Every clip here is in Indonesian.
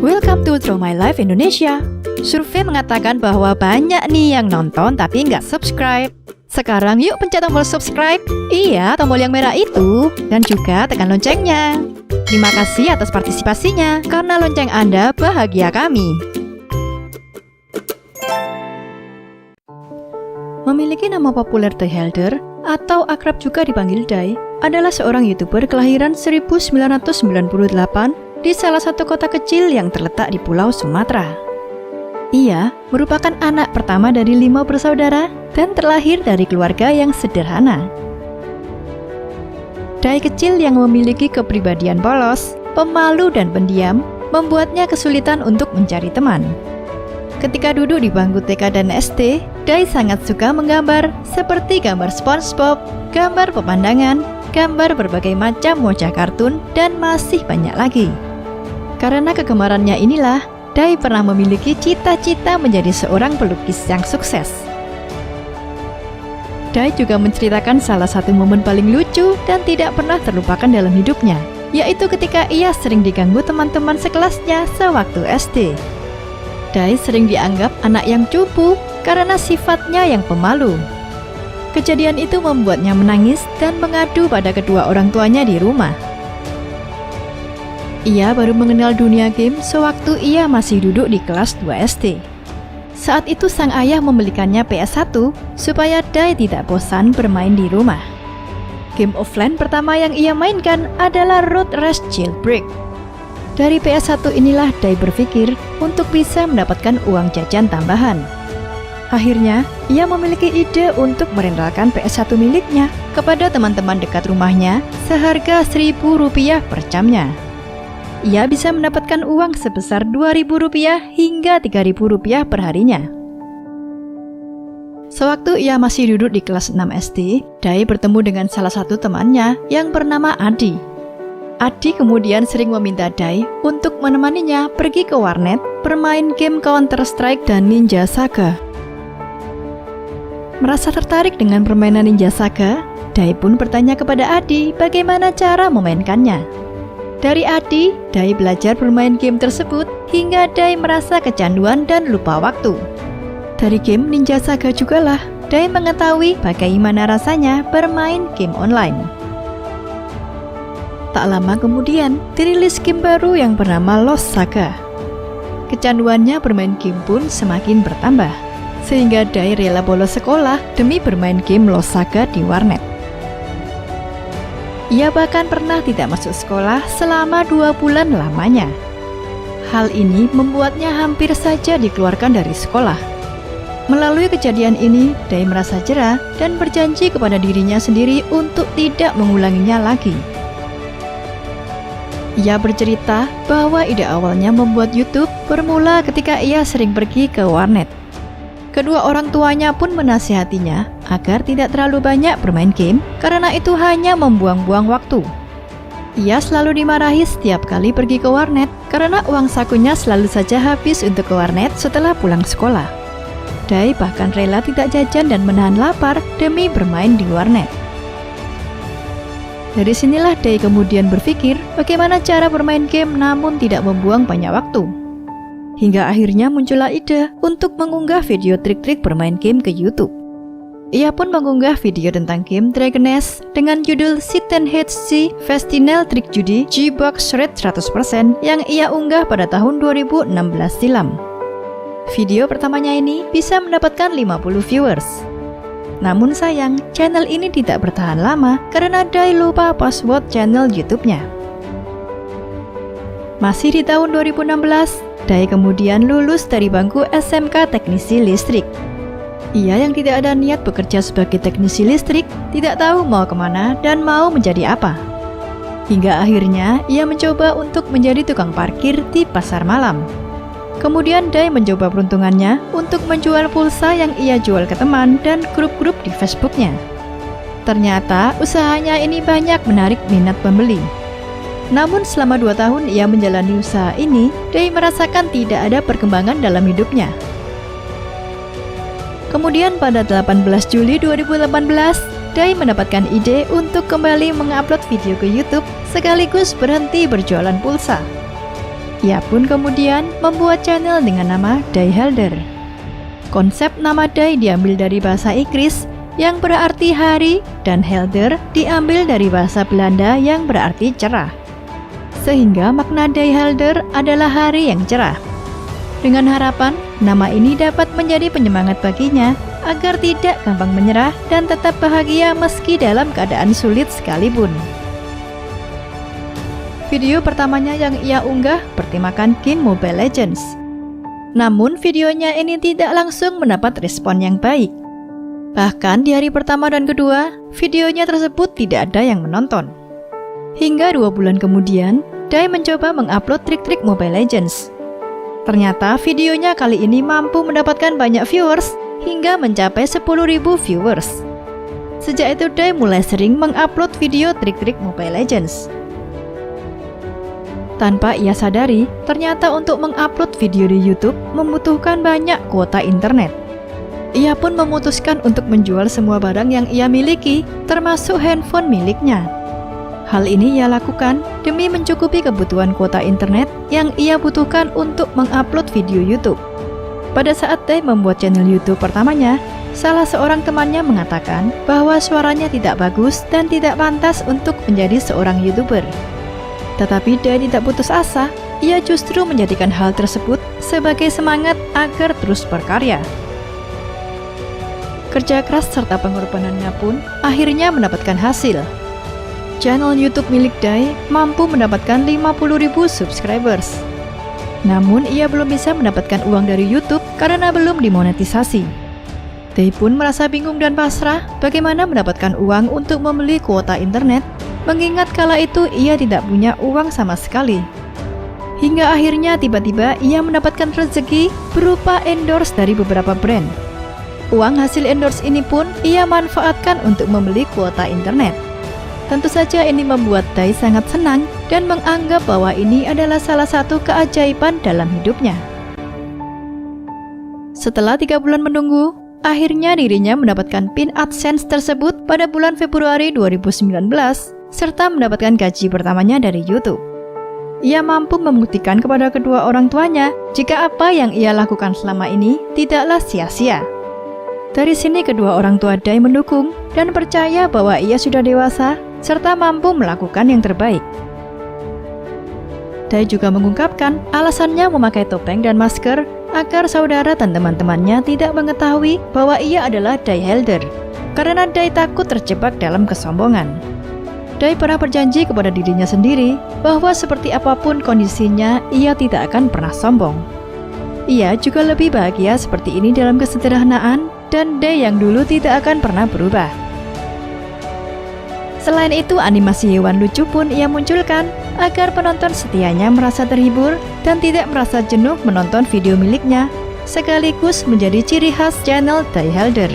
Welcome to Through My Life Indonesia. Survei mengatakan bahwa banyak nih yang nonton tapi nggak subscribe. Sekarang yuk pencet tombol subscribe. Iya, tombol yang merah itu. Dan juga tekan loncengnya. Terima kasih atas partisipasinya, karena lonceng Anda bahagia kami. Memiliki nama populer The Helder, atau akrab juga dipanggil Dai, adalah seorang YouTuber kelahiran 1998 di salah satu kota kecil yang terletak di Pulau Sumatera. Ia merupakan anak pertama dari 5 bersaudara dan terlahir dari keluarga yang sederhana. Dai kecil yang memiliki kepribadian polos, pemalu dan pendiam membuatnya kesulitan untuk mencari teman. Ketika duduk di bangku TK dan SD, Dai sangat suka menggambar seperti gambar SpongeBob, gambar pemandangan, gambar berbagai macam wajah kartun, dan masih banyak lagi. Karena kegemarannya inilah, Dai pernah memiliki cita-cita menjadi seorang pelukis yang sukses. Dai juga menceritakan salah satu momen paling lucu dan tidak pernah terlupakan dalam hidupnya, yaitu ketika ia sering diganggu teman-teman sekelasnya sewaktu SD. Dai sering dianggap anak yang cupu karena sifatnya yang pemalu. Kejadian itu membuatnya menangis dan mengadu pada kedua orang tuanya di rumah. Ia baru mengenal dunia game sewaktu ia masih duduk di kelas 2 SD. Saat itu sang ayah membelikannya PS1 supaya Dai tidak bosan bermain di rumah. Game offline pertama yang ia mainkan adalah Road Rash Jailbreak. Dari PS1 inilah Dai berpikir untuk bisa mendapatkan uang jajan tambahan. Akhirnya, ia memiliki ide untuk merentalkan PS1 miliknya kepada teman-teman dekat rumahnya seharga Rp1.000 per jamnya. Ia bisa mendapatkan uang sebesar Rp2.000 hingga Rp3.000 per harinya. Sewaktu ia masih duduk di kelas 6 SD, Dai bertemu dengan salah satu temannya yang bernama Adi. Adi kemudian sering meminta Dai untuk menemaninya pergi ke warnet bermain game Counter-Strike dan Ninja Saga. Merasa tertarik dengan permainan Ninja Saga, Dai pun bertanya kepada Adi bagaimana cara memainkannya. Dari Adi, Dai belajar bermain game tersebut hingga Dai merasa kecanduan dan lupa waktu. Dari game Ninja Saga jugalah Dai mengetahui bagaimana rasanya bermain game online. Tak lama kemudian, dirilis game baru yang bernama Lost Saga. Kecanduannya bermain game pun semakin bertambah, sehingga Dai rela bolos sekolah demi bermain game Lost Saga di warnet. Ia bahkan pernah tidak masuk sekolah selama 2 bulan lamanya. Hal ini membuatnya hampir saja dikeluarkan dari sekolah. Melalui kejadian ini, Dai merasa jera dan berjanji kepada dirinya sendiri untuk tidak mengulanginya lagi. Ia bercerita bahwa ide awalnya membuat YouTube bermula ketika ia sering pergi ke warnet. Kedua orang tuanya pun menasihatinya agar tidak terlalu banyak bermain game karena itu hanya membuang-buang waktu. Ia selalu dimarahi setiap kali pergi ke warnet karena uang sakunya selalu saja habis untuk ke warnet setelah pulang sekolah. Dai bahkan rela tidak jajan dan menahan lapar demi bermain di warnet. Dari sinilah Dai kemudian berpikir bagaimana cara bermain game namun tidak membuang banyak waktu. Hingga akhirnya muncullah ide untuk mengunggah video trik-trik bermain game ke YouTube. Ia pun mengunggah video tentang game Dragon Nest dengan judul Sit and HC Festinel Trik Judi G-Box Red 100% yang ia unggah pada tahun 2016 silam. Video pertamanya ini bisa mendapatkan 50 viewers. Namun sayang, channel ini tidak bertahan lama karena Dai lupa password channel YouTube-nya. Masih di tahun 2016, Dai kemudian lulus dari bangku SMK Teknisi Listrik. Ia yang tidak ada niat bekerja sebagai teknisi listrik, tidak tahu mau kemana dan mau menjadi apa. Hingga akhirnya ia mencoba untuk menjadi tukang parkir di pasar malam. Kemudian Dai mencoba peruntungannya untuk menjual pulsa yang ia jual ke teman dan grup-grup di Facebooknya. Ternyata usahanya ini banyak menarik minat pembeli. Namun selama 2 tahun ia menjalani usaha ini, Dai merasakan tidak ada perkembangan dalam hidupnya. Kemudian pada 18 Juli 2018, Dai mendapatkan ide untuk kembali mengupload video ke YouTube sekaligus berhenti berjualan pulsa. Ia pun kemudian membuat channel dengan nama Day Helder. Konsep nama Day diambil dari bahasa Inggris yang berarti hari dan Helder diambil dari bahasa Belanda yang berarti cerah. Sehingga makna Day Helder adalah hari yang cerah. Dengan harapan nama ini dapat menjadi penyemangat baginya agar tidak gampang menyerah dan tetap bahagia meski dalam keadaan sulit sekalipun. Video pertamanya yang ia unggah bertemakan game Mobile Legends. Namun videonya ini tidak langsung mendapat respon yang baik. Bahkan di hari pertama dan kedua, videonya tersebut tidak ada yang menonton. Hingga 2 bulan kemudian, Day mencoba mengupload trik-trik Mobile Legends. Ternyata videonya kali ini mampu mendapatkan banyak viewers hingga mencapai 10.000 viewers. Sejak itu Day mulai sering mengupload video trik-trik Mobile Legends. Tanpa ia sadari, ternyata untuk mengupload video di YouTube membutuhkan banyak kuota internet. Ia pun memutuskan untuk menjual semua barang yang ia miliki, termasuk handphone miliknya. Hal ini ia lakukan demi mencukupi kebutuhan kuota internet yang ia butuhkan untuk mengupload video YouTube. Pada saat Day membuat channel YouTube pertamanya, salah seorang temannya mengatakan bahwa suaranya tidak bagus dan tidak pantas untuk menjadi seorang YouTuber. Tetapi Day tidak putus asa, ia justru menjadikan hal tersebut sebagai semangat agar terus berkarya. Kerja keras serta pengorbanannya pun akhirnya mendapatkan hasil. Channel YouTube milik Day mampu mendapatkan 50.000 subscribers. Namun ia belum bisa mendapatkan uang dari YouTube karena belum dimonetisasi. Day pun merasa bingung dan pasrah bagaimana mendapatkan uang untuk membeli kuota internet, mengingat kala itu ia tidak punya uang sama sekali. Hingga akhirnya tiba-tiba ia mendapatkan rezeki berupa endorse dari beberapa brand. Uang hasil endorse ini pun ia manfaatkan untuk membeli kuota internet. Tentu saja ini membuat Day sangat senang dan menganggap bahwa ini adalah salah satu keajaiban dalam hidupnya. Setelah 3 bulan menunggu, akhirnya dirinya mendapatkan PIN AdSense tersebut pada bulan Februari 2019, serta mendapatkan gaji pertamanya dari YouTube. Ia mampu membuktikan kepada kedua orang tuanya jika apa yang ia lakukan selama ini tidaklah sia-sia. Dari sini kedua orang tua Day mendukung dan percaya bahwa ia sudah dewasa serta mampu melakukan yang terbaik. Day juga mengungkapkan alasannya memakai topeng dan masker agar saudara dan teman-temannya tidak mengetahui bahwa ia adalah Day Helder, karena Day takut terjebak dalam kesombongan. Day pernah berjanji kepada dirinya sendiri bahwa seperti apapun kondisinya, ia tidak akan pernah sombong. Ia juga lebih bahagia seperti ini dalam kesederhanaan, dan Day yang dulu tidak akan pernah berubah. Selain itu, animasi hewan lucu pun ia munculkan agar penonton setianya merasa terhibur dan tidak merasa jenuh menonton video miliknya, sekaligus menjadi ciri khas channel Day Helder.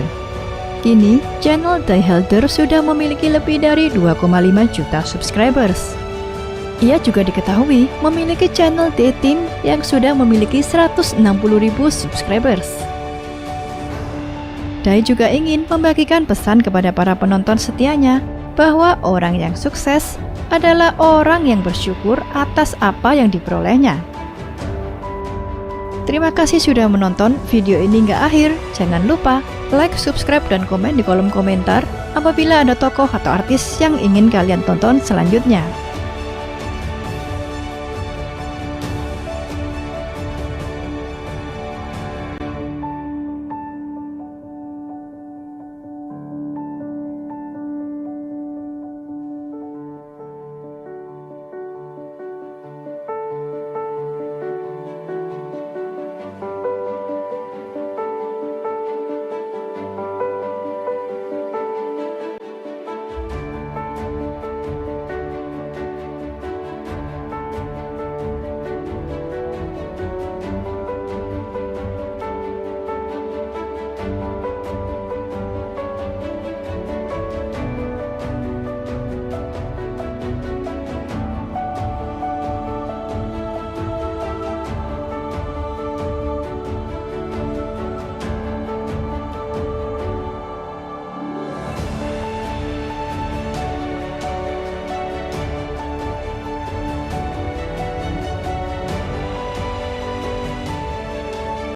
Kini, channel Day Helder sudah memiliki lebih dari 2,5 juta subscribers. Ia juga diketahui memiliki channel Day Team yang sudah memiliki 160.000 subscribers. Day juga ingin membagikan pesan kepada para penonton setianya bahwa orang yang sukses adalah orang yang bersyukur atas apa yang diperolehnya. Terima kasih sudah menonton video ini hingga akhir. Jangan lupa like, subscribe, dan komen di kolom komentar apabila ada tokoh atau artis yang ingin kalian tonton selanjutnya.